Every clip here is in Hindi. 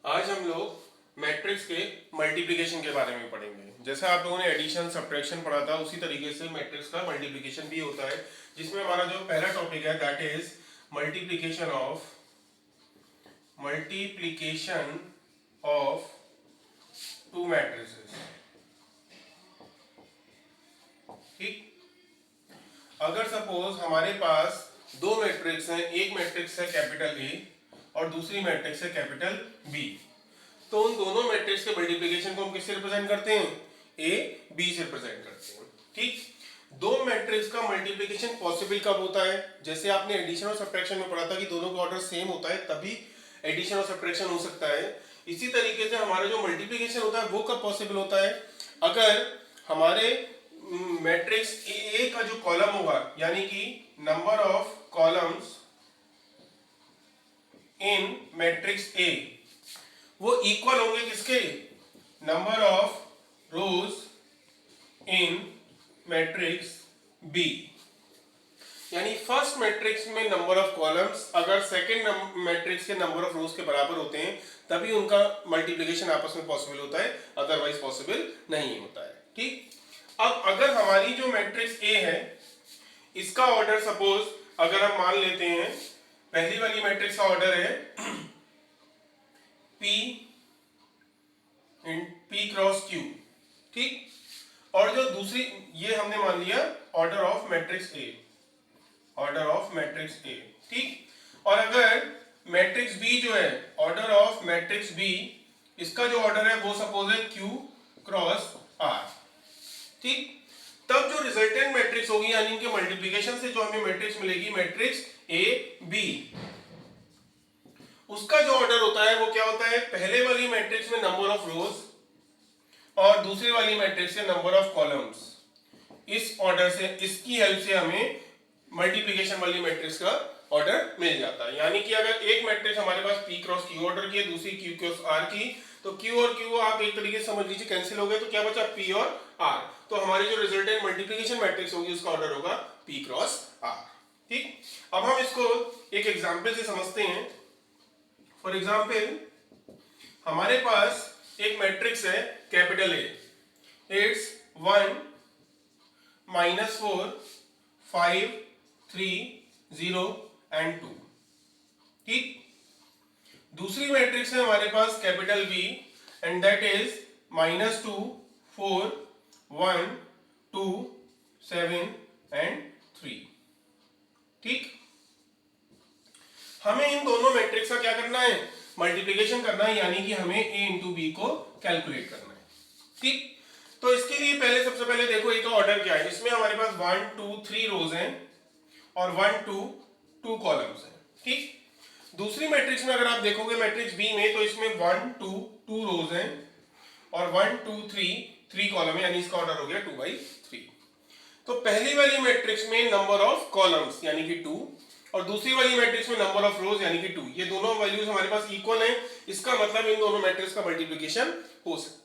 आज हम लोग मैट्रिक्स के मल्टीप्लिकेशन के बारे में पढ़ेंगे। जैसे आप लोगों ने एडिशन सब्ट्रैक्शन पढ़ा था, उसी तरीके से मैट्रिक्स का मल्टीप्लिकेशन भी होता है, जिसमें हमारा जो पहला टॉपिक है that is multiplication of to matrices. ठीक, अगर सपोज हमारे पास दो मैट्रिक्स हैं, एक मैट्रिक्स है कैपिटल ए और दूसरी मैट्रिक्स है कैपिटल बी, तो उन दोनों मैट्रिक्स के मल्टीप्लिकेशन को हम किससे रिप्रेजेंट करते हैं? ए बी से रिप्रेजेंट करते हैं। ठीक, दो मैट्रिक्स का मल्टीप्लिकेशन पॉसिबल कब होता है? जैसे आपने एडिशन और सब्ट्रैक्शन में पढ़ा था कि दोनों का ऑर्डर सेम होता है तभी एडिशन और सब्ट्रैक्शन हो सकता है। इसी तरीके से हमारा जो मल्टीप्लिकेशन होता है वो कब पॉसिबल होता है? अगर हमारे मैट्रिक्स ए का जो कॉलम होगा, यानी कि number of columns in matrix A, वो इक्वल होंगे किसके? Number of rows in matrix B. यानी फर्स्ट मैट्रिक्स में नंबर ऑफ कॉलम्स अगर सेकंड मैट्रिक्स के नंबर ऑफ रोज के बराबर होते हैं तभी उनका मल्टीप्लिकेशन आपस में पॉसिबल होता है, अदरवाइज पॉसिबल नहीं होता है। ठीक, अब अगर हमारी जो मैट्रिक्स ए है इसका ऑर्डर सपोज अगर हम मान लेते हैं, पहली वाली मैट्रिक्स का ऑर्डर है P क्रॉस Q। ठीक, और जो दूसरी ये हमने मान लिया order of matrix A, order of matrix A. ठीक, और अगर मैट्रिक्स बी जो है ऑर्डर ऑफ मैट्रिक्स बी, इसका जो ऑर्डर है वो सपोज है Q क्रॉस R। ठीक, तब जो रिजल्टेंट मैट्रिक्स होगी यानी कि मल्टीप्लिकेशन से जो हमें मैट्रिक्स मिलेगी मैट्रिक्स ए बी, उसका जो ऑर्डर होता है वो क्या होता है? पहले वाली मैट्रिक्स में नंबर ऑफ रोज और दूसरी वाली मैट्रिक्स में नंबर ऑफ कॉलम्स, इस ऑर्डर से, इसकी हेल्प से हमें मल्टीप्लिकेशन वाली मैट्रिक्स का ऑर्डर मिल जाता है। यानी कि अगर एक मैट्रिक्स हमारे पास P क्रॉस Q ऑर्डर की है, दूसरी Q क्रॉस R की, तो Q और Q आप एक तरीके से समझ लीजिए कैंसिल हो गए, तो क्या बचा? P और R। तो हमारी जो रिजल्टेंट मल्टीप्लिकेशन मैट्रिक्स होगी उसका ऑर्डर होगा P क्रॉस R। ठीक, अब हम इसको एक एग्जांपल से समझते हैं। फॉर एग्जाम्पल हमारे पास एक मैट्रिक्स है कैपिटल ए, इट्स 1 -4 5 3 0 एंड 2। ठीक, दूसरी मैट्रिक्स है हमारे पास capital B and that is -2 4 1 2 7 and 3। ठीक, हमें इन दोनों मैट्रिक्स का क्या करना है? मल्टीप्लिकेशन करना है, यानी कि हमें a इंटू बी को कैलकुलेट करना है। ठीक, तो इसके लिए पहले सबसे पहले देखो ए का ऑर्डर क्या है। इसमें हमारे पास 1 2 3 रोज हैं और 1 2 2 कॉलम्स हैं। ठीक, दूसरी मैट्रिक्स में अगर आप देखोगे मैट्रिक्स बी में, तो इसमें 1 2 2 रोज हैं और 1 2 3 3 कॉलम है, यानी इसका ऑर्डर हो गया 2/3। तो पहली वाली मैट्रिक्स में नंबर ऑफ कॉलम्स यानी कि 2 और दूसरी वाली मैट्रिक्स में नंबर ऑफ रोज यानी कि 2, ये दोनों वैल्यूज हमारे पास इक्वल हैं। इसका मतलब इन दोनों मैट्रिक्स का मल्टीप्लिकेशन हो सकता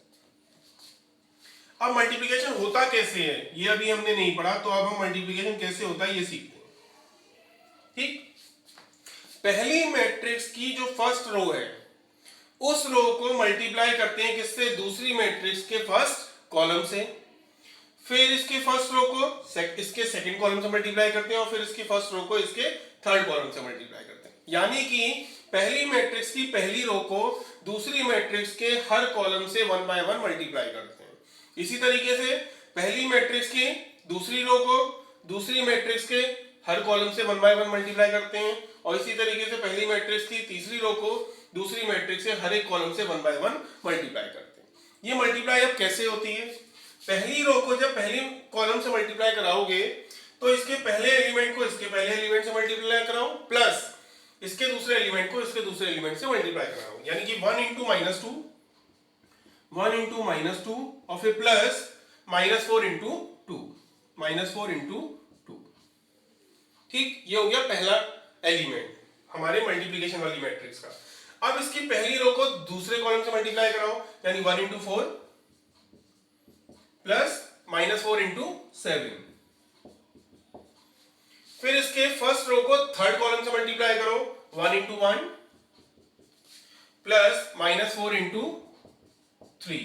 है। अब मल्टीप्लिकेशन होता कैसे है ये अभी हमने नहीं पढ़ा, तो अब हम मल्टीप्लिकेशन कैसे होता है ये सीखते हैं। ठीक, पहली मैट्रिक्स की जो फर्स्ट रो है उस रो को मल्टीप्लाई करते हैं किससे? दूसरी मैट्रिक्स के फर्स्ट कॉलम से। फिर इसके फर्स्ट रो को इसके सेकंड कॉलम से मल्टीप्लाई करते हैं और फिर इसके फर्स्ट रो को इसके थर्ड कॉलम से मल्टीप्लाई करते हैं। यानी कि पहली मैट्रिक्स की पहली रो को दूसरी मैट्रिक्स के हर कॉलम से 1 बाय 1 मल्टीप्लाई करते हैं। इसी तरीके से पहली मैट्रिक्स की दूसरी रो को दूसरी मैट्रिक्स के हर कॉलम से 1 बाय 1 मल्टीप्लाई करते हैं और इसी तरीके से पहली मैट्रिक्स की तीसरी रो को दूसरी मैट्रिक्स से हर एक कॉलम से 1 बाय 1 मल्टीप्लाई करते हैं। ये मल्टीप्लाई अब कैसे होती है? पहली रो को जब पहली कॉलम से मल्टीप्लाई कराओगे तो इसके पहले एलिमेंट को इसके पहले एलिमेंट से मल्टीप्लाई कराओ प्लस इसके दूसरे एलिमेंट को इसके दूसरे एलिमेंट से मल्टीप्लाई कराओ, यानी कि 1 इंटू -2 1 इंटू -2 और फिर प्लस -4 इंटू 2 -4 इंटू 2। ठीक, ये हो गया पहला एलिमेंट हमारे मल्टीप्लिकेशन वाली मैट्रिक्स का। अब इसकी पहली रो को दूसरे कॉलम से मल्टीप्लाई कराओ, यानी 1 इंटू 4 प्लस -4 इंटू 7। फिर इसके फर्स्ट रो को थर्ड कॉलम से मल्टीप्लाई करो, 1 इंटू 1 प्लस -4 इंटू 3।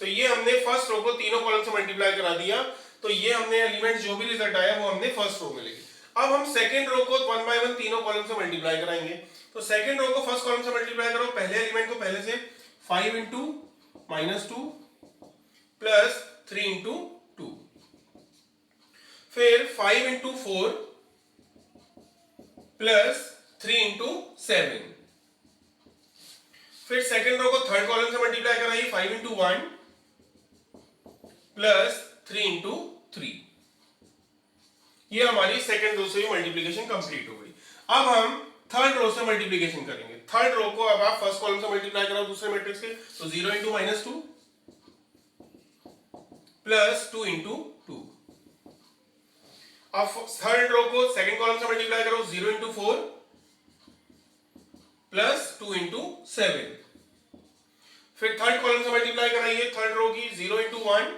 तो ये हमने फर्स्ट रो को तीनों कॉलम से मल्टीप्लाई करा दिया, तो ये हमने एलिमेंट जो भी रिजल्ट आया वो हमने फर्स्ट रो में लिखे। अब हम सेकंड रो को 1 बाय 1 तीनों कॉलम से मल्टीप्लाई कराएंगे। तो सेकंड रो को फर्स्ट कॉलम से मल्टीप्लाई करो, पहले एलिमेंट को पहले से 5 इंटू -2 प्लस 3 इंटू 2, फिर 5 इंटू 4 प्लस 3 इंटू 7। फिर सेकंड रो को थर्ड कॉलम से मल्टीप्लाई कराइए, 5 इंटू 1 प्लस 3 इंटू 3। ये हमारी सेकंड रो से मल्टीप्लिकेशन कंप्लीट हो गई। अब हम थर्ड रो से मल्टीप्लिकेशन करेंगे। थर्ड रो को अब आप फर्स्ट कॉलम से मल्टीप्लाई कराओ दूसरे मैट्रिक्स के, तो 0 इंटू -2 प्लस 2 इंटू 2। अब थर्ड रो को सेकंड कॉलम से मल्टीप्लाई करो, 0 इंटू 4 प्लस 2 इंटू 7। फिर थर्ड कॉलम से मल्टीप्लाई कराइए थर्ड रो की, 0 इंटू 1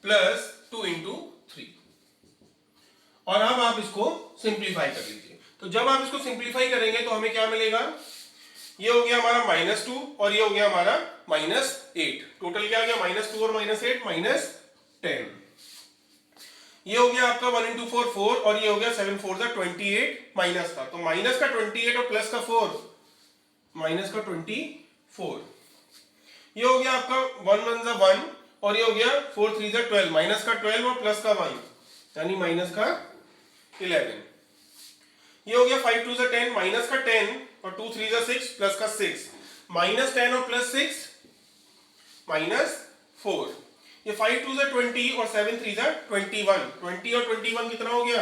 प्लस 2 इंटू 3। और अब आप इसको सिंप्लीफाई कर लीजिए। तो जब आप इसको सिंप्लीफाई करेंगे तो हमें क्या मिलेगा, ये हो गया हमारा -2 और ये हो गया हमारा -8। टोटल क्या आ गया, -2 और -8 -10। ये हो गया आपका 1 इंटू 4 4 और ये हो गया 7 4 28 माइनस का, तो माइनस का 28 और प्लस का 4, माइनस का 24। ये हो गया आपका 1 1 1 और ये हो गया 4 3 12, माइनस का 12 और प्लस का 1 यानी माइनस का 11। ये हो गया 5 2 10, माइनस का 10 और 2 3 6 प्लस का 6, माइनस 10 और प्लस 6 -4। ये 5 2 20 और 7 3 21, 20 और 21 कितना हो गया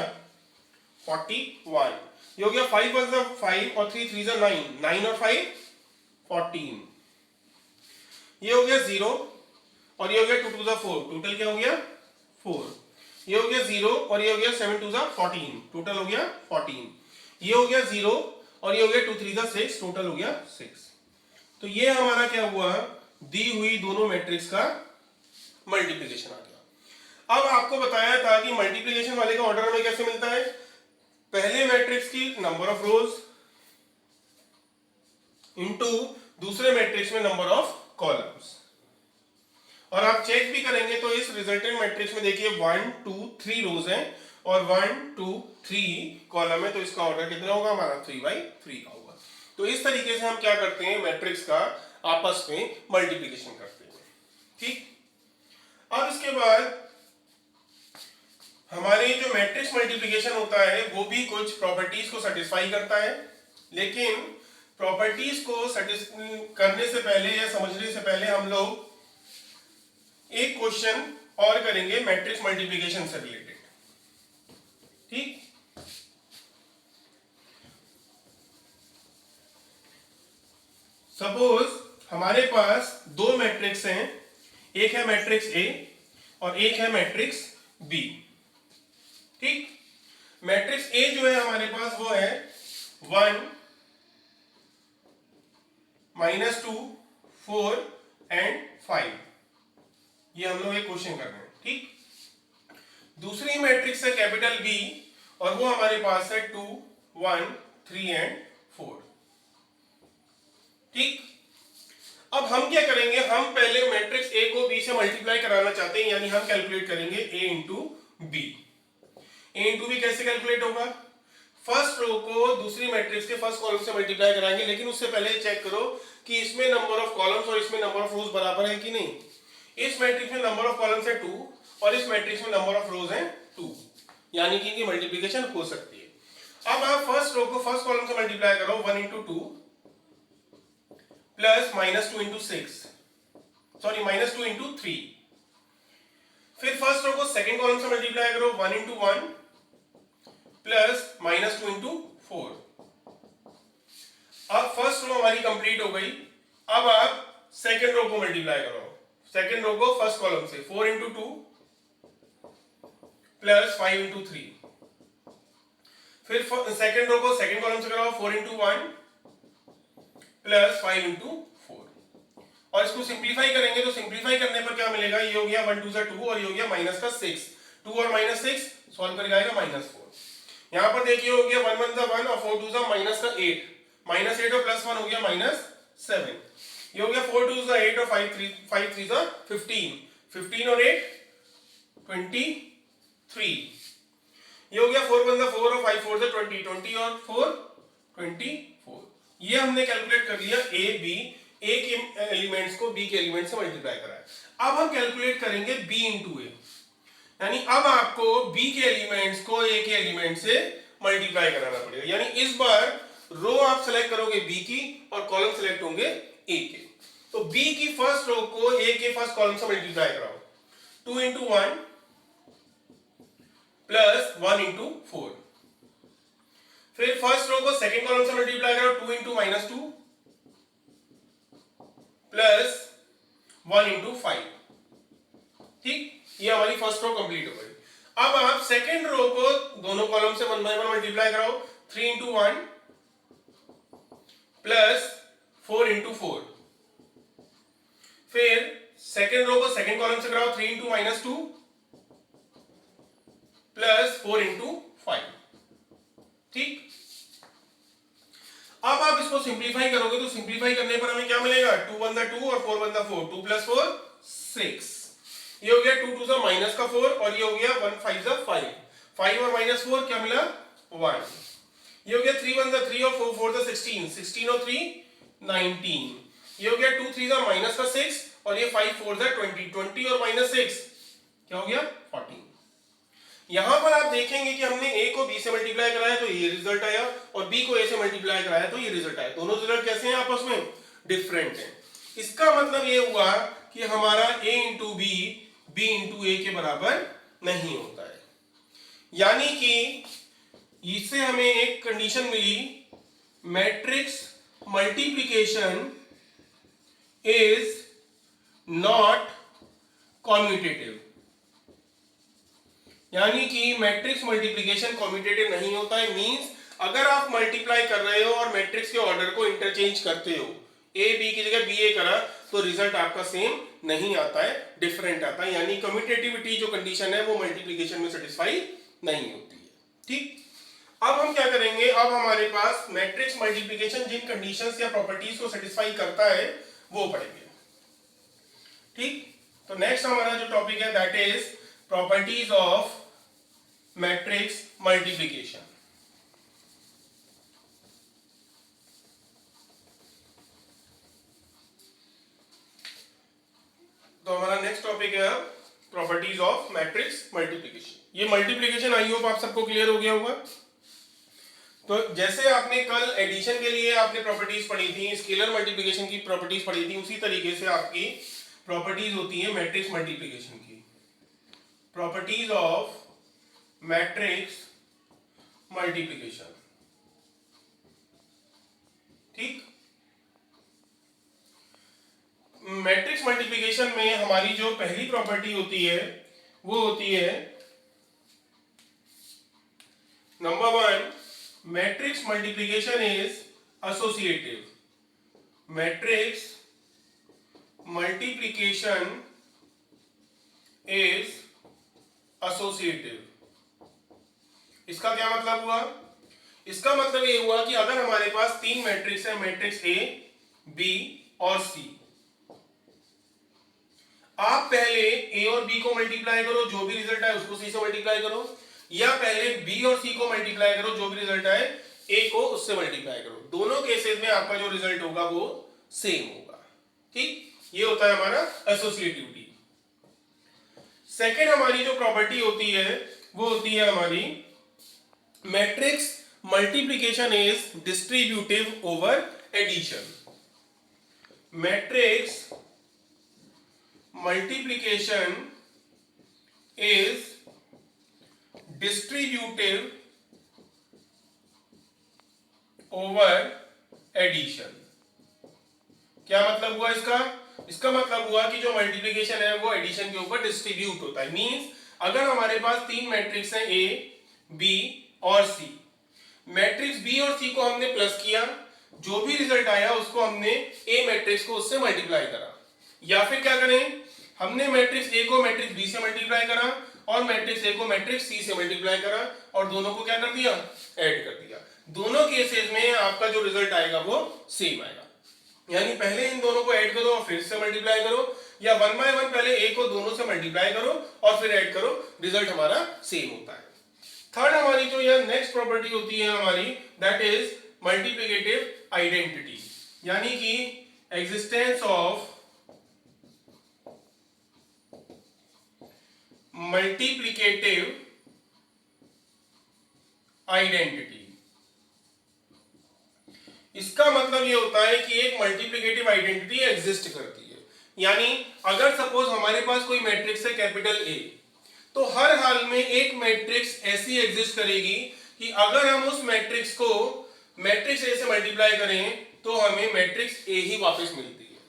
41। ये हो गया 5 1 5 और 3 3 9, 9 और 5 14। ये हो गया 0 और ये हो गया 2 2 4, टोटल क्या हो गया 4। ये हो गया 0 और ये हो गया 7 2 14, टोटल हो गया 14। ये हो गया 0 और ये हो गया 2 3 6, टोटल हो गया 6। तो ये हमारा क्या हुआ, दी हुई दोनों मैट्रिक्स का मल्टीप्लिकेशन आ गया। अब आपको बताया था कि मल्टीप्लिकेशन वाले का ऑर्डर हमें कैसे मिलता है, पहले मैट्रिक्स की नंबर ऑफ रोज इनटू दूसरे मैट्रिक्स में नंबर ऑफ कॉलम्स। और आप चेक भी करेंगे तो इस रिजल्टेंट मैट्रिक्स में देखिए 1 2 3 रोज हैं और 1 2 3 कॉलम है, तो इसका ऑर्डर कितना होगा हमारा 3 बाई 3 का होगा। तो इस तरीके से हम क्या करते हैं, मैट्रिक्स का आपस में मल्टीप्लिकेशन करते हैं। ठीक, अब इसके बाद हमारे जो मैट्रिक्स मल्टीप्लिकेशन होता है वो भी कुछ प्रॉपर्टीज को सेटिस्फाई करता है, लेकिन प्रॉपर्टीज को करने से पहले या समझने से पहले हम लोग एक क्वेश्चन और करेंगे मैट्रिक्स मल्टीप्लिकेशन से रिलेटेड। ठीक, सपोज हमारे पास दो मैट्रिक्स हैं, एक है मैट्रिक्स ए और एक है मैट्रिक्स बी। ठीक, मैट्रिक्स ए जो है हमारे पास वो है 1 -2 4 एंड 5। ये हम लोग एक क्वेश्चन कर रहे हैं। ठीक, दूसरी मैट्रिक्स है कैपिटल बी और वो हमारे पास है 2 1 3 एंड 4। ठीक, अब हम क्या करेंगे, हम पहले मैट्रिक्स ए को बी से मल्टीप्लाई कराना चाहते हैं, यानी हम कैलकुलेट करेंगे ए इंटू बी। ए इंटू बी कैसे कैलकुलेट होगा, फर्स्ट रो को दूसरी मैट्रिक्स के फर्स्ट कॉलम से मल्टीप्लाई कराएंगे, लेकिन उससे पहले चेक करो कि इसमें नंबर ऑफ कॉलम्स और इसमें नंबर ऑफ रोज बराबर है कि नहीं। इस मैट्रिक्स में नंबर ऑफ कॉलम्स है 2 और इस मैट्रिक्स में नंबर ऑफ रोज है 2, यानी कि इनकी मल्टीप्लिकेशन हो सकती है। अब आप फर्स्ट रो को फर्स्ट कॉलम से मल्टीप्लाई करो 1 into 2 plus -2 into 6, sorry -2 into 3। फिर फर्स्ट रो को सेकंड कॉलम से मल्टीप्लाई करो 1 इंटू 1 प्लस -2 इंटू 4। अब फर्स्ट रो हमारी कंप्लीट हो गई। अब आप सेकंड रो को मल्टीप्लाई करो, सेकंड रो को फर्स्ट कॉलम से 4 इंटू 2 प्लस 5 इंटू 3। फिर सेकंड रो को सेकंड कॉलम से कराओ 4 इंटू 1 प्लस 5 इंटू 4। और इसको सिंप्लीफाई करेंगे तो सिंप्लीफाई करने पर क्या मिलेगा, ये हो गया 1 2 2 और ये हो गया -6। 2 और -6 सॉल्व करके आएगा -4। यहां पर देखिए हो गया 1 1 1 और 4 2 -8, -8 और +1 हो गया -7। ये हो गया 4 2 8 और 5 3 15, 15 और 8 23। ये हो गया 4 1 4 और 5 4 20, 20 और 4 24। ये हमने कैलकुलेट कर लिया ए बी, ए के एलिमेंट्स को बी के एलिमेंट से मल्टीप्लाई करा है। अब हम कैलकुलेट करेंगे बी इंटू ए, यानी अब आपको बी के एलिमेंट्स को ए के एलिमेंट से मल्टीप्लाई कराना पड़ेगा। यानी इस बार रो आप सेलेक्ट करोगे बी की और कॉलम सेलेक्ट होंगे ए के। तो बी की फर्स्ट रो को ए के फर्स्ट कॉलम से मल्टीप्लाई कराओ, 2 इंटू 1 प्लस 1 इंटू 4। फिर फर्स्ट रो को सेकेंड कॉलम से मल्टीप्लाई करो, 2 इंटू -2 प्लस 1 इंटू 5। ठीक, ये हमारी फर्स्ट रो कंप्लीट हो गई। अब आप सेकेंड रो को दोनों कॉलम से 1 बाय 1 मल्टीप्लाई कराओ, 3 इंटू 1 प्लस 4 इंटू 4। फिर सेकेंड रो को सेकेंड कॉलम से कराओ, 3 इंटू -2 प्लस 4 इंटू 5। ठीक, अब आप इसको सिंप्लीफाई करोगे तो सिंप्लीफाई करने पर हमें क्या मिलेगा, 2 1 2 और 4 1 4, 2 + 4 6। ये हो गया 2 2 -4 और ये हो गया 1 5 5, 5 और -4 क्या मिला 1। ये हो गया 3 1 3 और 4 4 16, 16 और 3 19। ये हो गया 2 3 -6 और ये 5 4 20, 20 और -6 क्या हो गया 14। यहां पर आप देखेंगे कि हमने a को b से मल्टीप्लाई कराया तो ये रिजल्ट आया और b को a से मल्टीप्लाई कराया तो ये रिजल्ट आया। दोनों रिजल्ट कैसे हैं आपस में, डिफरेंट हैं। इसका मतलब ये हुआ कि हमारा a into B b into a के बराबर नहीं होता है। यानी कि इससे हमें एक कंडीशन मिली, matrix multiplication is not commutative. यानी कि मैट्रिक्स मल्टीप्लिकेशन कॉम्यूटेटिव नहीं होता है। मींस अगर आप मल्टीप्लाई कर रहे हो और मैट्रिक्स के ऑर्डर को इंटरचेंज करते हो, ए बी की जगह बी ए करा तो रिजल्ट आपका सेम नहीं आता है, डिफरेंट आता है। यानी कम्यूटेटिविटी जो कंडीशन है वो मल्टीप्लिकेशन में सेटिस्फाई नहीं होती है। ठीक, अब हम क्या करेंगे, अब हमारे पास मैट्रिक्स मल्टीप्लिकेशन जिन कंडीशंस या प्रॉपर्टीज को सेटिस्फाई करता है वो पढ़ेंगे। ठीक, तो नेक्स्ट हमारा जो टॉपिक है that is properties of matrix multiplication. तो हमारा नेक्स्ट टॉपिक है प्रॉपर्टीज ऑफ मैट्रिक्स मल्टीप्लिकेशन। ये मल्टीप्लिकेशन आई होप आप सबको क्लियर हो गया होगा। तो जैसे आपने कल एडिशन के लिए आपने प्रॉपर्टीज पढ़ी थी, स्केलर मल्टीप्लिकेशन की प्रॉपर्टीज पढ़ी थी, उसी तरीके से आपकी प्रॉपर्टीज होती है मैट्रिक्स मल्टीप्लिकेशन की। Properties of matrix multiplication. ठीक, मैट्रिक्स मल्टीप्लिकेशन में हमारी जो पहली प्रॉपर्टी होती है वो होती है number 1, matrix multiplication is associative. Matrix multiplication is associative. इसका क्या मतलब हुआ, इसका मतलब ये हुआ कि अगर हमारे पास 3 मैट्रिक्स है, मैट्रिक्स ए बी और सी, आप पहले ए और बी को मल्टीप्लाई करो, जो भी रिजल्ट आए उसको सी से मल्टीप्लाई करो, या पहले बी और सी को मल्टीप्लाई करो, जो भी रिजल्ट आए ए को उससे मल्टीप्लाई करो। दोनों केसेस में आपका जो रिजल्ट होगा वो सेम होगा। ठीक, ये होता है हमारा एसोसिएटिविटी। सेकेंड हमारी जो प्रॉपर्टी होती है वो होती है हमारी matrix multiplication is distributive over addition. Matrix multiplication is distributive over addition. क्या मतलब हुआ इसका, इसका मतलब हुआ कि जो मल्टीप्लिकेशन है वो एडिशन के ऊपर डिस्ट्रीब्यूट होता है। मींस अगर हमारे पास 3 मैट्रिक्स हैं ए बी और सी, मैट्रिक्स बी और सी को हमने प्लस किया, जो भी रिजल्ट आया उसको हमने ए मैट्रिक्स को उससे मल्टीप्लाई करा, या फिर क्या करें, हमने मैट्रिक्स ए को मैट्रिक्स बी से मल्टीप्लाई करा और मैट्रिक्स ए को मैट्रिक्स सी से मल्टीप्लाई करा और दोनों को क्या कर दिया, ऐड कर दिया। दोनों केसेस में आपका जो रिजल्ट आएगा वो सेम आएगा। यानी पहले इन दोनों को ऐड करो और फिर से मल्टीप्लाई करो, या 1 बाय 1 पहले ए को दोनों से मल्टीप्लाई करो और फिर ऐड करो, रिजल्ट हमारा सेम होता है। थर्ड हमारी जो यह नेक्स्ट प्रॉपर्टी होती है हमारी, दैट इज मल्टीप्लिकेटिव आइडेंटिटी, यानी कि एग्जिस्टेंस ऑफ मल्टीप्लिकेटिव आइडेंटिटी। इसका मतलब ये होता है कि एक मल्टीप्लिकेटिव आइडेंटिटी एग्जिस्ट करती है। यानी अगर सपोज हमारे पास कोई मैट्रिक्स है कैपिटल ए, तो हर हाल में एक मैट्रिक्स ऐसी एग्जिस्ट करेगी कि अगर हम उस मैट्रिक्स को मैट्रिक्स ए से मल्टीप्लाई करें तो हमें मैट्रिक्स ए ही वापस मिलती है।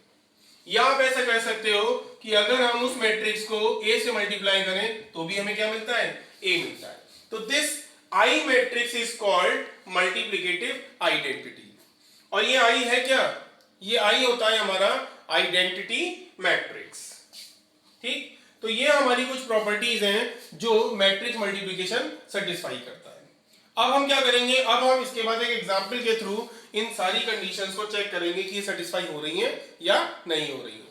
या आप ऐसा कह सकते हो कि अगर हम उस मैट्रिक्स को ए से मल्टीप्लाई करें तो भी हमें क्या मिलता है, ए मिलता है। तो this I matrix is called multiplicative identity. और ये आई है क्या, ये आई होता है हमारा आइडेंटिटी मैट्रिक्स। ठीक, तो ये हमारी कुछ प्रॉपर्टीज हैं जो मैट्रिक्स मल्टीप्लिकेशन सेटिस्फाई करता है। अब हम क्या करेंगे, अब हम इसके बाद एक एग्जांपल के थ्रू इन सारी कंडीशंस को चेक करेंगे कि ये सेटिस्फाई हो रही हैं या नहीं हो रही हैं।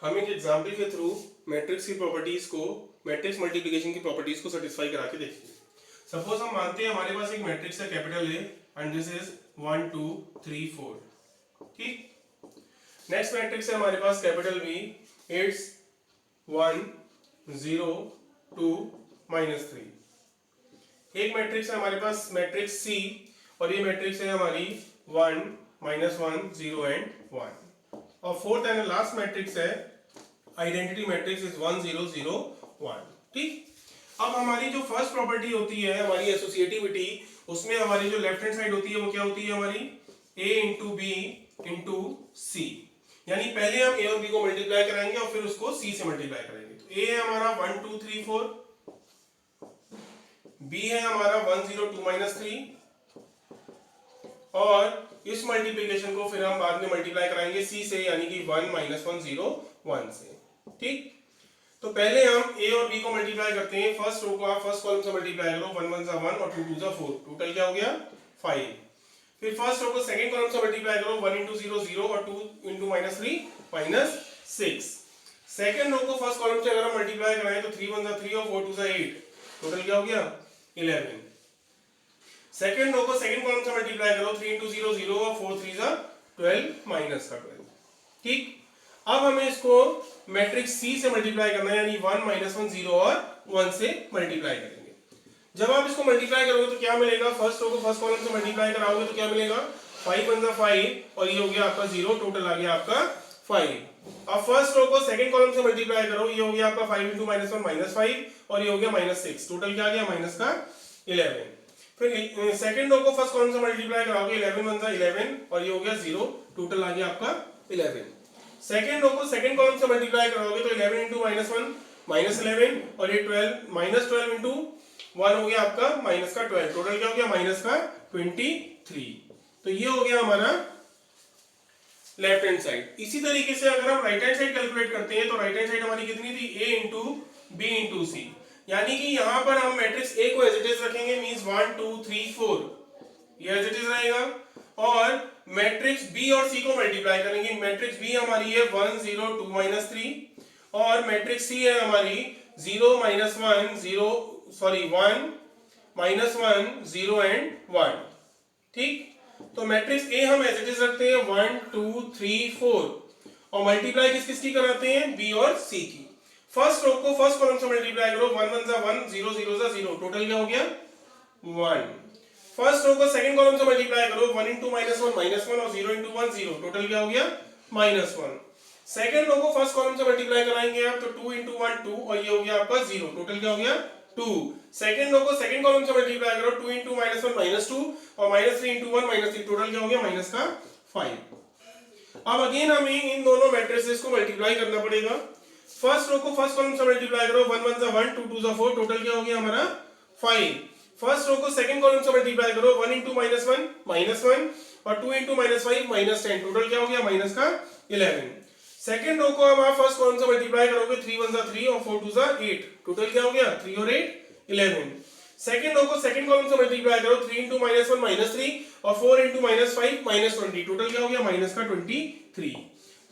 हम एक एग्जांपल के थ्रू मैट्रिक्स की प्रॉपर्टीज को, मैट्रिक्स मल्टीप्लिकेशन की प्रॉपर्टीज को सेटिस्फाई करा के देखेंगे। सपोज हम मानते हैं हमारे पास एक मैट्रिक्स है capital A and this is 1 2 3 4। ठीक, नेक्स्ट मैट्रिक्स है हमारे पास कैपिटल बी, इट्स 1 0 2 -3। एक मैट्रिक्स है हमारे पास मैट्रिक्स सी, और ये मैट्रिक्स है हमारी 1 -1 0 एंड 1। और फोर्थ एंड लास्ट मैट्रिक्स है आइडेंटिटी मैट्रिक्स इज 1 0 0 1। ठीक, अब हमारी जो फर्स्ट प्रॉपर्टी होती है हमारी एसोसिएटिविटी, उसमें हमारी जो लेफ्ट हैंड साइड होती है वो क्या होती है हमारी, a इंटू बी इंटू सी। यानी पहले हम a और b को मल्टीप्लाई कराएंगे और फिर उसको c से मल्टीप्लाई करेंगे। तो a है हमारा 1 2 3 4, b है हमारा 1 0 2 -3, और इस मल्टीप्लिकेशन को फिर हम बाद में मल्टीप्लाई कराएंगे c से, यानी कि 1 -1 0 1 से। ठीक, तो पहले हम a और b को मल्टीप्लाई करते हैं। फर्स्ट रो को आप फर्स्ट कॉलम से मल्टीप्लाई करो, 1 1 1 और 2 2 4, टोटल क्या हो गया 5। फिर फर्स्ट रो को सेकंड कॉलम से मल्टीप्लाई करो, 1 * 0 0 और 2 * -3 -6। सेकंड रो को फर्स्ट कॉलम से अगर हम मल्टीप्लाई कराएं तो 3 1 3 और 4 2 8, टोटल क्या हो गया 11। सेकंड रो को सेकंड कॉलम से मल्टीप्लाई करो, 3 * 0 0 और 4 3 12 -12। ठीक, अब हमें इसको मैट्रिक्स C से मल्टीप्लाई करना है, यानी 1 -1 0 और 1 से मल्टीप्लाई करेंगे। जब आप इसको मल्टीप्लाई करोगे तो क्या मिलेगा, फर्स्ट रो को फर्स्ट कॉलम से मल्टीप्लाई कराओगे तो क्या मिलेगा, 5 1 5 और ये हो गया आपका 0, टोटल आ गया आपका 5। अब फर्स्ट रो को सेकंड कॉलम से मल्टीप्लाई करो, ये हो गया आपका 5 * -1 -5 और ये हो गया -6, टोटल क्या आ गया -11। फिर सेकंड रो को फर्स्ट कॉलम से मल्टीप्लाई कराओगे, 11 1 11 और ये हो गया 0, टोटल आ गया आपका 11। सेकंड रो को सेकंड कॉलम से मल्टीप्लाई करोगे तो 11 * -1 -11 और ये 12 * 1 हो गया आपका -12, टोटल क्या हो गया -23। तो ये हो गया हमारा लेफ्ट हैंड साइड। इसी तरीके से अगर हम राइट हैंड साइड कैलकुलेट करते हैं तो राइट हैंड साइड हमारी कितनी थी, a इंटू b इंटू सी। यानी कि यहां पर हम मैट्रिक्स a को एज इट इज रखेंगे, मींस 1 2 3 4 ये एज इट इज रहेगा, और मैट्रिक्स b और c को मल्टीप्लाई करेंगे। मैट्रिक्स b हमारी है 1 0 2 -3 और मैट्रिक्स c है हमारी 0 -1 0 1 -1 0 एंड 1। ठीक, तो मैट्रिक्स a हम एज इट इज रखते हैं 1 2 3 4 और मल्टीप्लाई किस किस की कराते हैं, b और c की। फर्स्ट रो को फर्स्ट कॉलम से मल्टीप्लाई करो, 1 1 1 0 0 0, टोटल क्या हो गया 1। फर्स्ट रो को सेकंड कॉलम से मल्टीप्लाई करो, 1 * -1 और 0 * 1 0, टोटल क्या हो गया -1। सेकंड रो को फर्स्ट कॉलम से मल्टीप्लाई कराएंगे आप तो 2 * 1 2 और ये हो गया आपका 0, टोटल क्या हो गया 2। सेकंड रो को सेकंड कॉलम से मल्टीप्लाई करो, 2 * -1 -2 और -3 * 1 -3, टोटल क्या हो गया -5। अब अगेन हमें इन दोनों मैट्रिसेस को मल्टीप्लाई करना पड़ेगा। फर्स्ट रो को फर्स्ट कॉलम से मल्टीप्लाई करो, 1 1 1 2 2 4, टोटल क्या हो गया हमारा 5। फर्स्ट रो को सेकंड कॉलम से मल्टीप्लाई करो, 1 * -1 और 2 * -5 10, टोटल क्या हो गया -11। सेकंड रो को अब आप फर्स्ट कॉलम से मल्टीप्लाई करोगे, 3 1 3 और 4 2 8, टोटल क्या हो गया 3 और 8 11। सेकंड रो को सेकंड कॉलम से मल्टीप्लाई करो, 3 इंटू माइनस 1 माइनस 3 और 4 इंटू माइनस 5 माइनस 20, टोटल क्या हो गया माइनस का 23।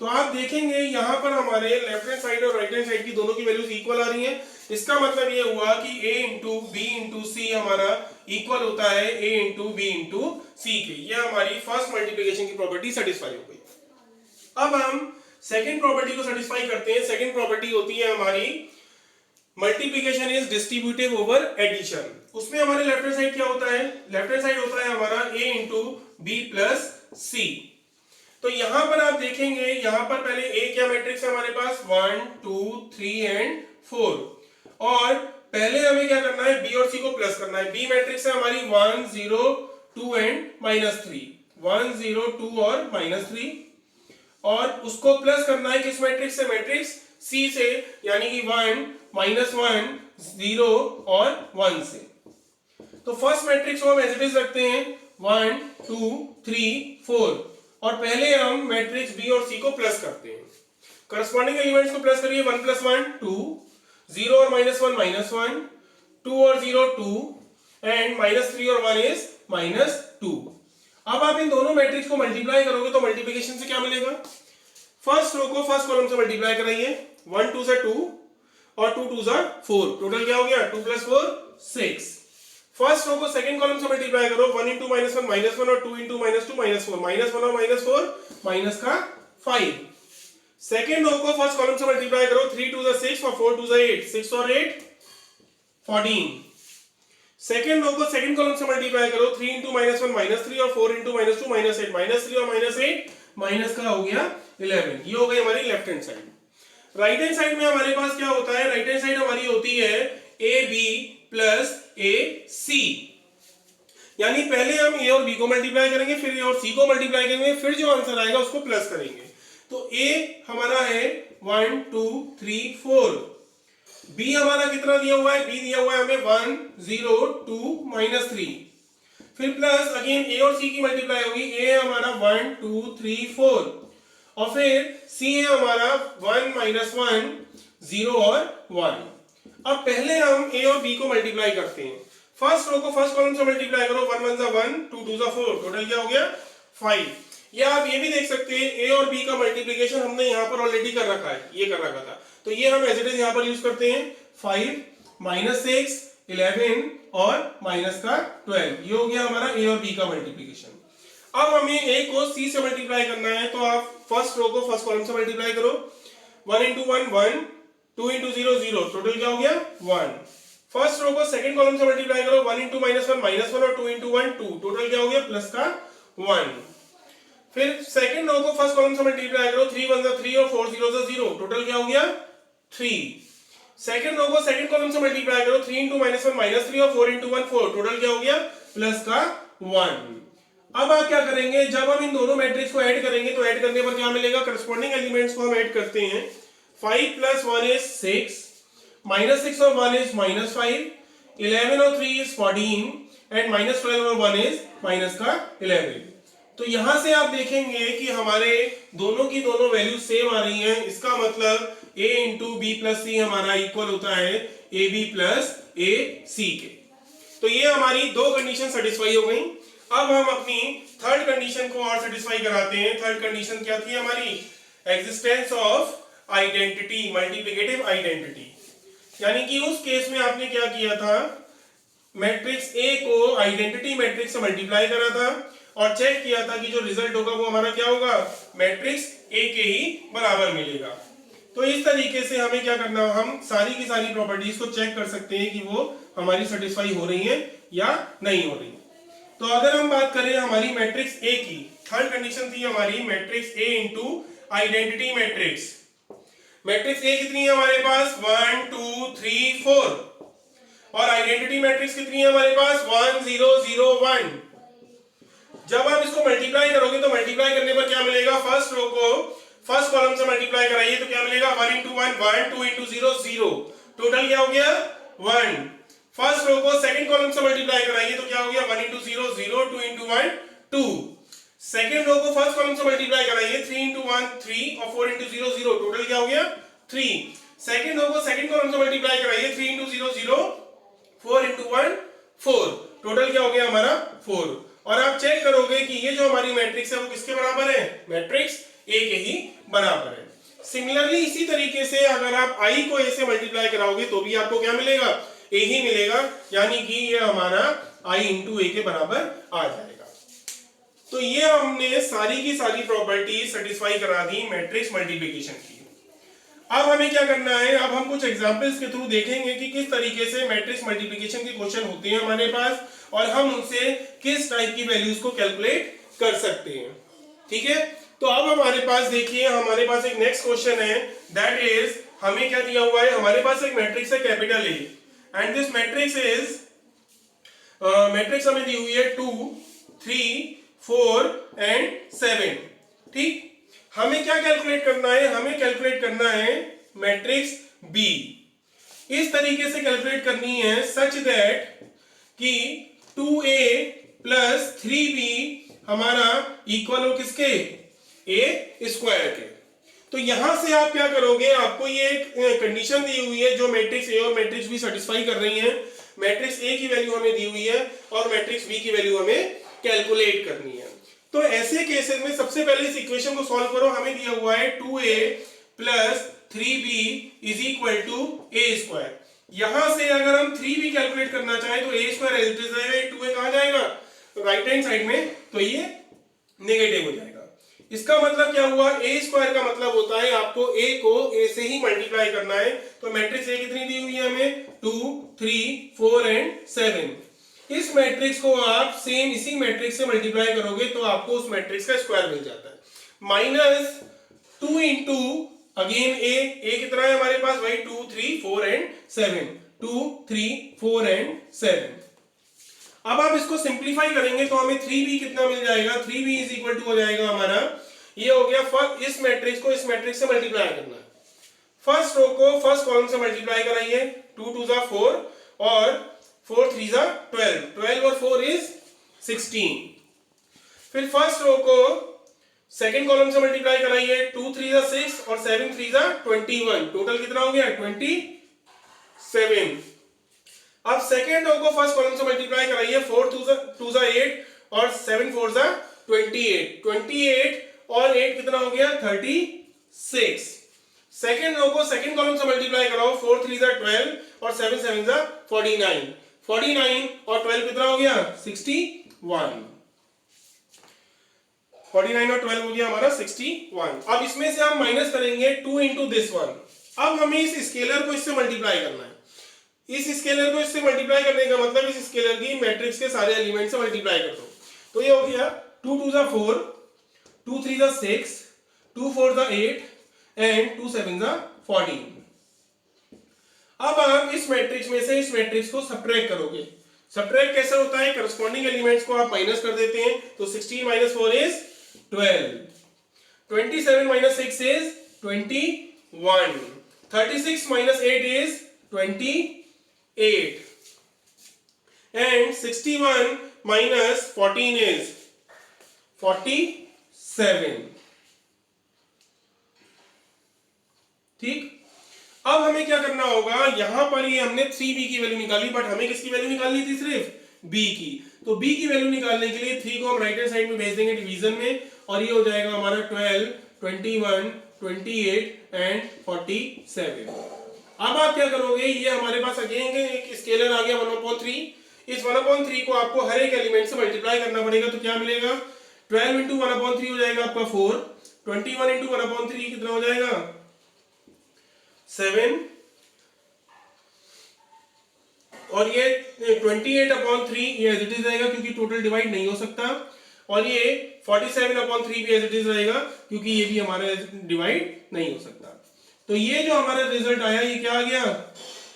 तो आप देखेंगे यहां पर हमारे लेफ्ट हैंड साइड और राइट हैंड साइड की दोनों की वैल्यूज इक्वल आ रही हैं। इसका मतलब ये हुआ कि a इंटू बी इंटू सी हमारा इक्वल होता है a इंटू बी इंटू सी के। ये हमारी फर्स्ट मल्टीप्लिकेशन की प्रॉपर्टी सेटिस्फाई हो गई। अब हम सेकंड प्रॉपर्टी को सेटिस्फाई करते हैं। सेकंड प्रॉपर्टी होती है हमारी multiplication is distributive over addition. उसमें हमारे लेफ्ट हैंड साइड क्या होता है, लेफ्ट हैंड साइड होता है हमारा a इंटू बी प्लस सी। तो यहां पर आप देखेंगे, यहां पर पहले a क्या मैट्रिक्स है हमारे पास 1 2 3 एंड 4, और पहले हमें क्या करना है b और c को प्लस करना है। b मैट्रिक्स है हमारी 1 0 2 एंड माइनस 3, 1 0 2 और माइनस 3, और उसको प्लस करना है किस मैट्रिक्स से, मैट्रिक्स c से, यानी कि 1 माइनस 1 0 और 1 से। तो फर्स्ट मैट्रिक्स को हम एज इट इज रखते हैं 1 2 3 4, और पहले हम मैट्रिक्स बी और सी को प्लस करते हैं। करस्पॉन्डिंग एलिमेंट्स को प्लस करिए, 1 प्लस 1 2, 0 और माइनस 1 माइनस 1, 2 और 0 2, एंड माइनस 3 और 1 इज माइनस 2। अब आप इन दोनों मैट्रिक्स को मल्टीप्लाई करोगे तो मल्टीप्लिकेशन से क्या मिलेगा, फर्स्ट रो को फर्स्ट कॉलम से मल्टीप्लाई कराइए, 1 2 से 2 और 2 2 से 4, टोटल क्या हो गया 2 प्लस 4 6। फर्स्ट रो को सेकंड कॉलम से मल्टीप्लाई करो, 1 इंटू माइनस 1 माइनस 1 और 2 इंटू माइनस 2 माइनस 4, माइनस 1 और माइनस 4 माइनस का 5। सेकंड रो को फर्स्ट कॉलम से मल्टीप्लाई करो, 3 2 से 6 और 4 2 से 8, 6 और 8 14। सेकंड रो को सेकंड कॉलम से मल्टीप्लाई करो, 3 इंटू माइनस 1 माइनस 3 और 4 इंटू माइनस 2 माइनस 8, माइनस 3 और माइनस 8 माइनस का हो गया 11। ये हो गई हमारी left hand side. Right hand side में हमारे पास क्या होता है, राइट हैंड साइड हमारी होती है ए बी प्लस ए सी, यानी पहले हम ए और बी को मल्टीप्लाई करेंगे, फिर ए और सी को मल्टीप्लाई करेंगे, फिर जो आंसर आएगा उसको प्लस करेंगे। तो ए हमारा है 1 2 3 4, बी हमारा कितना दिया हुआ है, बी दिया हुआ है हमें 1 0 2 माइनस 3, फिर प्लस अगेन ए और सी की मल्टीप्लाई होगी, ए हमारा 1 2 3 4, और फिर सी है हमारा 1 माइनस 1 0 और 1। अब पहले हम ए और बी को मल्टीप्लाई करते हैं। फर्स्ट रो को फर्स्ट कॉलम से मल्टीप्लाई करो, 1 1 1 2 2 4, टोटल क्या हो गया 5। या आप ये भी देख सकते हैं ए और बी का मल्टीप्लिकेशन हमने यहाँ पर ऑलरेडी कर रखा है, ये कर रखा था, तो ये हम एज इट इज यहाँ पर यूज करते हैं, 5 माइनस 6 11 और माइनस का 12। ये हो गया हमारा ए और बी का मल्टीप्लिकेशन। अब हमें ए को सी से मल्टीप्लाई करना है, तो आप फर्स्ट रो को फर्स्ट कॉलम से मल्टीप्लाई करो, 1 इंटू 1 1, 2 इंटू 0 0, टोटल क्या हो गया 1। फर्स्ट रो को सेकंड कॉलम से मल्टीप्लाई करो, 1 इंटू माइनस 1 माइनस 1 और 2 इंटू 1 2, टोटल क्या हो गया प्लस का 1। फिर सेकंड रो को फर्स्ट कॉलम से मल्टीप्लाई करो, 3 1 3 और 4 0 0, टोटल क्या हो गया 3। सेकंड रो को सेकंड कॉलम से मल्टीप्लाई करो, 3 इंटू माइनस 1 माइनस 3 और 4 इंटू 1 4, टोटल क्या हो गया प्लस का 1। अब आप क्या करेंगे, जब हम इन दोनों मैट्रिक्स को ऐड करेंगे तो ऐड करने पर क्या मिलेगा, करस्पॉन्डिंग एलिमेंट्स को हम ऐड करते हैं। 5 प्लस 1 इज 6, माइनस 6 और 1 इज माइनस 5, 11 और 3 इज 14, एंड माइनस 12 और 1 इज माइनस का 11। तो यहां से आप देखेंगे कि हमारे दोनों की दोनों वैल्यू सेम आ रही हैं। इसका मतलब a इंटू बी प्लस सी हमारा इक्वल होता है ए बी प्लस ए सी के। तो ये हमारी दो कंडीशन सेटिस्फाई हो गई। अब हम अपनी थर्ड कंडीशन को और सेटिस्फाई कराते हैं। थर्ड कंडीशन क्या थी हमारी, existence of identity, multiplicative identity, यानी कि उस केस में आपने क्या किया था, मैट्रिक्स ए को आइडेंटिटी मैट्रिक्स से मल्टीप्लाई करा था और चेक किया था कि जो रिजल्ट होगा वो हमारा क्या होगा, मैट्रिक्स ए के ही बराबर मिलेगा। तो इस तरीके से हमें क्या करना, हम सारी की सारी प्रॉपर्टीज को चेक कर सकते हैं कि वो हमारी सेटिस्फाई हो रही है या नहीं हो रही। तो अगर हम बात करें हमारी मैट्रिक्स ए की, थर्ड कंडीशन थी हमारी matrix A into identity matrix. Matrix A कितनी है हमारे पास 1 2 3 4, और आइडेंटिटी मैट्रिक्स कितनी है हमारे पास 1 0 0 1। जब आप इसको मल्टीप्लाई करोगे तो मल्टीप्लाई करने पर क्या मिलेगा, फर्स्ट रो को फर्स्ट कॉलम से मल्टीप्लाई कराइए तो क्या मिलेगा 1 इंटू 1 1, 2 इंटू 0 0, टोटल क्या हो गया 1। फर्स्ट रो को सेकंड कॉलम से मल्टीप्लाई कराइए तो क्या हो गया 1 इंटू 0 0, 2 इंटू 1 2। सेकंड रो को फर्स्ट कॉलम से मल्टीप्लाई कराइए 3 इंटू 1 3 और 4 इंटू 0 0, टोटल क्या हो गया 3। सेकंड रो को सेकंड कॉलम से मल्टीप्लाई कराइए 3 इंटू 0 0, 4 इंटू 1 4, टोटल क्या हो गया हमारा 4। और आप चेक करोगे कि ये जो हमारी मैट्रिक्स है वो किसके बराबर है, मैट्रिक्स ए के ही बराबर है। सिमिलरली इसी तरीके से अगर आप आई को ए से मल्टीप्लाई कराओगे तो भी आपको क्या मिलेगा, ए ही मिलेगा, यानी कि ये हमारा आई इंटू ए के बराबर आ जाएगा। तो ये हमने सारी की सारी प्रॉपर्टी सेटिस्फाई करा दी मैट्रिक्स मल्टीप्लिकेशन की। अब हमें क्या करना है, अब हम कुछ एग्जांपल्स के थ्रू देखेंगे कि किस तरीके से मैट्रिक्स मल्टीप्लिकेशन के क्वेश्चन होते हैं हमारे पास और हम उनसे किस टाइप की वैल्यूज को कैलकुलेट कर सकते हैं। ठीक है, तो अब हमारे पास देखिए, हमारे पास एक नेक्स्ट क्वेश्चन है, दैट इज हमें क्या दिया हुआ है, हमारे पास एक मैट्रिक्स है capital A and this matrix is matrix हमें दी हुई है 2, 3, 4 एंड 7। ठीक, हमें क्या कैलकुलेट करना है, हमें कैलकुलेट करना है मैट्रिक्स बी। इस तरीके से कैलकुलेट करनी है सच दैट कि 2a प्लस 3b हमारा इक्वल हो किसके, ए स्क्वायर के। तो यहां से आप क्या करोगे, आपको ये एक कंडीशन दी हुई है जो मैट्रिक्स ए और मैट्रिक्स बी सेटिस्फाई कर रही है। मैट्रिक्स ए की वैल्यू हमें दी हुई है और मैट्रिक्स बी की वैल्यू हमें कैलकुलेट करनी है। तो ऐसे केसेस में सबसे पहले इस इक्वेशन को सॉल्व करो। हमें दिया हुआ है 2a plus 3b is equal to A square. यहां से अगर हम 3b कैलकुलेट करना चाहें तो A square as it is है, 2a कहां जाएगा, राइट हैंड साइड में, तो ये नेगेटिव हो जाएगा। इसका मतलब क्या हुआ, ए स्क्वायर का मतलब होता है आपको ए को ए से ही मल्टीप्लाई करना है। तो मैट्रिक्स ए कितनी दी हुई है हमें, 2, 3, 4 एंड 7। इस मैट्रिक्स को आप सेम इसी मैट्रिक्स से मल्टीप्लाई करोगे तो आपको उस मैट्रिक्स का स्क्वायर मिल जाता है। माइनस 2 इंटू अगेन ए कितना है हमारे पास भाई, 2, 3, 4 एंड 7, 2, 3, 4 एंड 7। अब आप इसको सिंप्लीफाई करेंगे तो हमें 3b कितना मिल जाएगा, 3b इज इक्वल टू हो जाएगा हमारा, ये हो गया फर्स्ट, इस मैट्रिक्स को इस मैट्रिक्स से मल्टीप्लाई करना है। फर्स्ट रो को फर्स्ट कॉलम से मल्टीप्लाई कराइए, 2 2 जा 4 और 4 3 जा 12, 12 और 4 इज 16। फिर फर्स्ट रो को सेकंड कॉलम से मल्टीप्लाई कराइए, 2 3 जा 6 और 7 3 जा 21, टोटल कितना हो गया 27। अब सेकंड रो को फर्स्ट कॉलम से मल्टीप्लाई कराइए, 4 2 जा 8 और 7 4 जा 28, 28 और 8 कितना हो गया 36। सेकंड रो को सेकंड कॉलम से मल्टीप्लाई कराओ, 4 3 जा 12 और 7 7 जा 49, 49 और 12 कितना हो गया 61, 49 और 12 हो गया हमारा 61। अब इसमें से हम माइनस करेंगे 2 इंटू दिस वन। अब हमें इस स्केलर को इससे मल्टीप्लाई करना है। इस स्केलर को इससे मल्टीप्लाई करने का मतलब इस स्केलर की मैट्रिक्स के सारे एलिमेंट से मल्टीप्लाई कर दो। तो ये हो गया 2 2 जा 4, 2 3 जा 6, 2 4 जा 8 एंड 2 7 जा 14। अब आप इस मैट्रिक्स में से इस मैट्रिक्स को सब्ट्रैक्ट करोगे। सब्ट्रैक्ट कैसे होता है, करस्पॉन्डिंग एलिमेंट्स को आप माइनस कर देते हैं। तो 16 minus 4 is 12, 27 minus 6 is 21, 36 minus 8 is 28 and 61 minus 14 is 47। ठीक, अब हमें क्या करना होगा, यहां पर ये हमने 3b की वैल्यू निकाली, बट हमें किसकी वैल्यू निकालनी थी, सिर्फ b की। तो b की वैल्यू निकालने के लिए 3 को हम राइट हैंड साइड में भेज देंगे डिवीजन में, और ये हो जाएगा हमारा 12, 21, 28 एंड 47। अब आप क्या करोगे, ये हमारे पास अगेन एक स्केलर आ गया 1/3। इस 1/3 को आपको हर एक एलिमेंट से मल्टीप्लाई करना पड़ेगा। तो क्या मिलेगा, 12 इंटू 1/3 हो जाएगा आपका 4, 21 इंटू 1/3 कितना हो जाएगा 7, और ये 28/3 ये एज इट इज रहेगा क्योंकि टोटल डिवाइड नहीं हो सकता, और ये 47/3 भी एज इट इज रहेगा क्योंकि ये भी हमारा डिवाइड नहीं हो सकता। तो ये जो हमारा रिजल्ट आया ये क्या आ गया,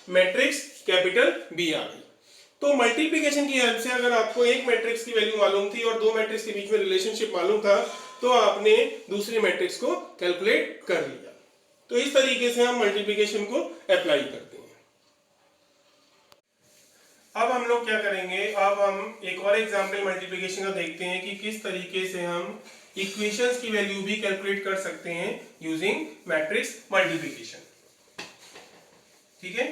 मैट्रिक्स कैपिटल बी आ गई। तो मल्टीप्लिकेशन की हेल्प से अगर आपको एक मैट्रिक्स की वैल्यू मालूम थी और दो मैट्रिक्स के बीच में रिलेशनशिप मालूम था तो आपने दूसरी मैट्रिक्स को कैलकुलेट कर लिया। तो इस तरीके से हम मल्टीप्लिकेशन को अप्लाई करते हैं। अब हम लोग क्या करेंगे, अब हम एक और एग्जाम्पल मल्टीप्लिकेशन का देखते हैं कि किस तरीके से हम इक्वेशंस की वैल्यू भी कैलकुलेट कर सकते हैं यूजिंग मैट्रिक्स मल्टीप्लिकेशन। ठीक है,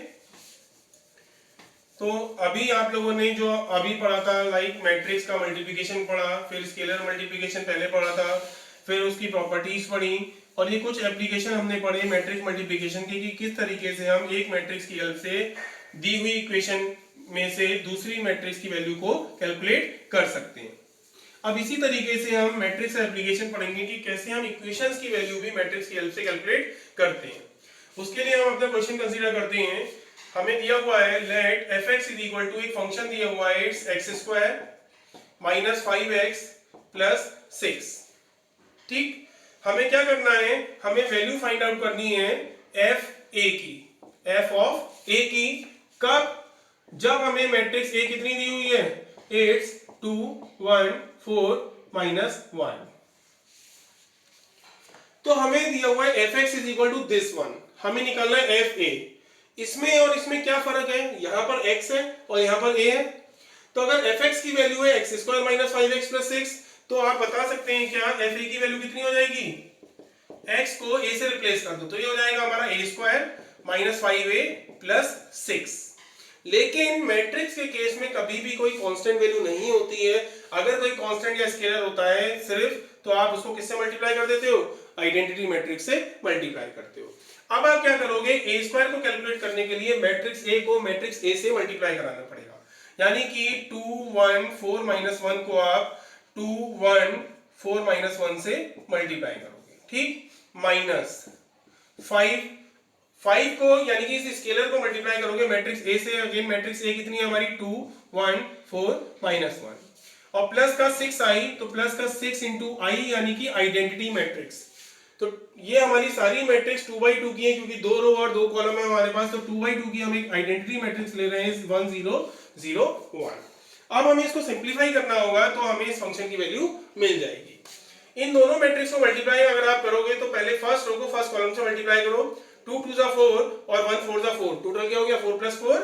तो अभी आप लोगों ने जो अभी पढ़ा था, लाइक मैट्रिक्स का मल्टीप्लिकेशन पढ़ा, फिर स्केलर मल्टीप्लिकेशन पहले पढ़ा था, फिर उसकी प्रॉपर्टीज पढ़ी, और ये कुछ एप्लीकेशन हमने पढ़े मैट्रिक्स मल्टीप्लिकेशन की कि किस तरीके से हम एक मैट्रिक्स की हेल्प से दी हुई इक्वेशन में से दूसरी मैट्रिक्स की वैल्यू को कैलकुलेट कर सकते हैं। अब इसी तरीके से हम मैट्रिक्स एप्लीकेशन पढ़ेंगे कि कैसे हम इक्वेशंस की वैल्यू भी मैट्रिक्स की हेल्प से कैलकुलेट करते हैं। उसके लिए हम अपना क्वेश्चन कंसीडर करते हैं। हमें दिया हुआ है let fx is equal to, एक फंक्शन दिया हुआ है it's x square minus 5x plus 6। ठीक, हमें क्या करना है, हमें वैल्यू फाइंड आउट करनी है f a की, f ऑफ a की। कब? जब हमें मैट्रिक्स a कितनी दी हुई है, 8 2 1 4 माइनस 1। तो हमें दिया हुआ है fx is equal to this one, हमें निकालना है fa। इसमें और इसमें क्या फर्क है, यहां पर x है और यहां पर a है। तो अगर fx की वैल्यू है x square minus 5x plus 6, तो आप बता सकते हैं क्या fa की वैल्यू कितनी हो जाएगी, x को a से रिप्लेस कर दो तो ये हो जाएगा हमारा a square minus 5a plus 6। लेकिन मैट्रिक्स के केस में कभी भी कोई कांस्टेंट वैल्यू नहीं होती है। अगर कोई कांस्टेंट या स्केलर होता है सिर्फ, तो आप उसको किससे मल्टीप्लाई कर देते हो, आइडेंटिटी मैट्रिक्स से मल्टीप्लाई करते हो। अब आप क्या करोगे, ए स्क्वायर को कैलकुलेट करने के लिए मैट्रिक्स ए को मैट्रिक्स ए से मल्टीप्लाई कराना पड़ेगा। यानी कि 2 1 4 माइनस 1 को आप 2 1 4 माइनस 1 से मल्टीप्लाई करोगे। ठीक, माइनस 5 को यानी कि इस स्केलर को मल्टीप्लाई करोगे मैट्रिक्स ए से। अगेन मैट्रिक्स ए कितनी है हमारी, 2 1 4 माइनस 1, और प्लस का 6 आई, तो प्लस का 6 इंटू आई यानी कि आइडेंटिटी मैट्रिक्स। तो ये हमारी सारी मैट्रिक्स 2/2 की है, क्योंकि 2 रो और 2 कॉलम है हमारे पास, तो 2/2 की हम एक आइडेंटिटी मैट्रिक्स ले रहे हैं 1 0 0 1। अब हमें इसको सिंप्लीफाई करना होगा, तो हमें इस फंक्शन की वैल्यू मिल जाएगी। इन दोनों मैट्रिक्स को मल्टीप्लाई अगर आप करोगे तो पहले फर्स्ट रो को फर्स्ट कॉलम से मल्टीप्लाई करो, 2 2 जा 4 और 1 4 जा 4, टोटल क्या हो गया 4 + 4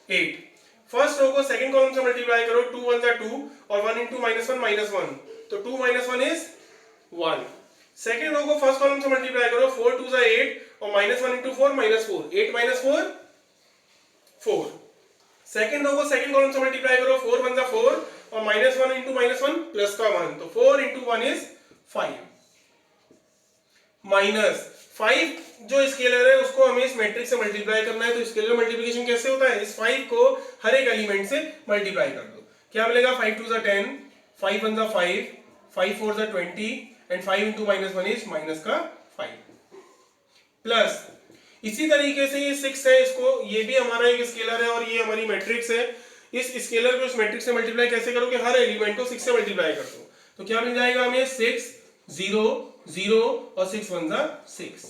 8। फर्स्ट रो को सेकंड कॉलम से मल्टीप्लाई करो, 2 1 जा 2 और 1 * -1 -1, तो 2 - 1 इज 1। सेकंड रो को फर्स्ट कॉलम से मल्टीप्लाई करो, 4 2 जा 8 और -1 * 4 -4, 8 - 4 4। सेकंड रो को सेकंड कॉलम से मल्टीप्लाई करो, 4 1 जा 4 और -1 * -1 प्लस का 1, तो 4 * 1 इज 5। माइनस 5 जो स्केलर है उसको हमें इस मैट्रिक्स से मल्टीप्लाई करना है, तो स्केलर मल्टीप्लिकेशन कैसे होता है, इस 5 को हर एक एलिमेंट से मल्टीप्लाई कर दो। क्या मिलेगा, 5 2 जा 10, 5 1 जा 5, 5 4 जा 20 एंड 5 * -1 इज माइनस का 5। प्लस इसी तरीके से ये 6 है, इसको ये भी हमारा एक स्केलर है और ये हमारी मैट्रिक्स है। इस स्केलर को इस मैट्रिक्स से मल्टीप्लाई कैसे करोगे, हर एलिमेंट को 6 से मल्टीप्लाई कर दो, तो क्या मिल जाएगा हमें 6 0 0 और 6 1 जा 6।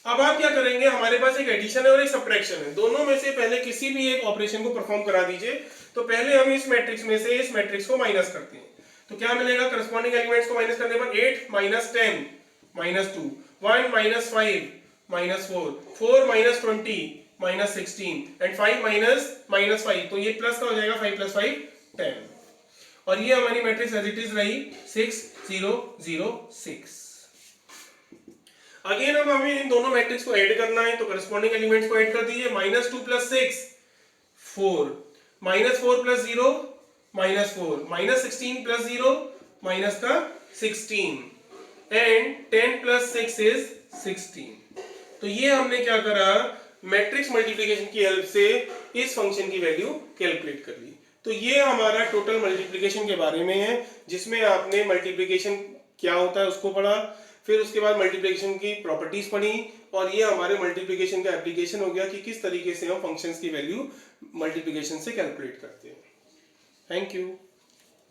अब आप क्या करेंगे, हमारे पास एक एडिशन है और एक सब्ट्रैक्शन है, दोनों में से पहले किसी भी एक ऑपरेशन को परफॉर्म करा दीजिए। तो पहले हम इस मैट्रिक्स में से इस मैट्रिक्स को माइनस करते हैं, तो क्या मिलेगा, करस्पॉन्डिंग एलिमेंट्स को माइनस करने पर 8 - 10 -2, 1 - 5 -4, 4 - 20 -16 एंड 5 -5, तो ये प्लस का हो जाएगा, 5 + 5 10। और ये हमारी मैट्रिक्स एज इट इज रही 6 0 0 6। अगेन अब हमें इन दोनों मैट्रिक्स को ऐड करना है, तो करस्पॉन्डिंग एलिमेंट्स को ऐड कर दीजिए। -2 + 6 4, -4 + 0 -4, -16 + 0 माइनस का 16 एंड 10 + 6 इज 16। तो ये हमने क्या करा, मैट्रिक्स मल्टीप्लिकेशन की हेल्प से इस फंक्शन की वैल्यू कैलकुलेट कर ली। तो ये हमारा टोटल मल्टीप्लिकेशन के बारे में है, जिसमें आपने मल्टीप्लिकेशन क्या होता है उसको पढ़ा, फिर उसके बाद मल्टीप्लिकेशन की प्रॉपर्टीज पढ़ी, और ये हमारे मल्टीप्लिकेशन का एप्लीकेशन हो गया कि किस तरीके से हम फंक्शंस की वैल्यू मल्टीप्लिकेशन से कैलकुलेट करते हैं। Thank you.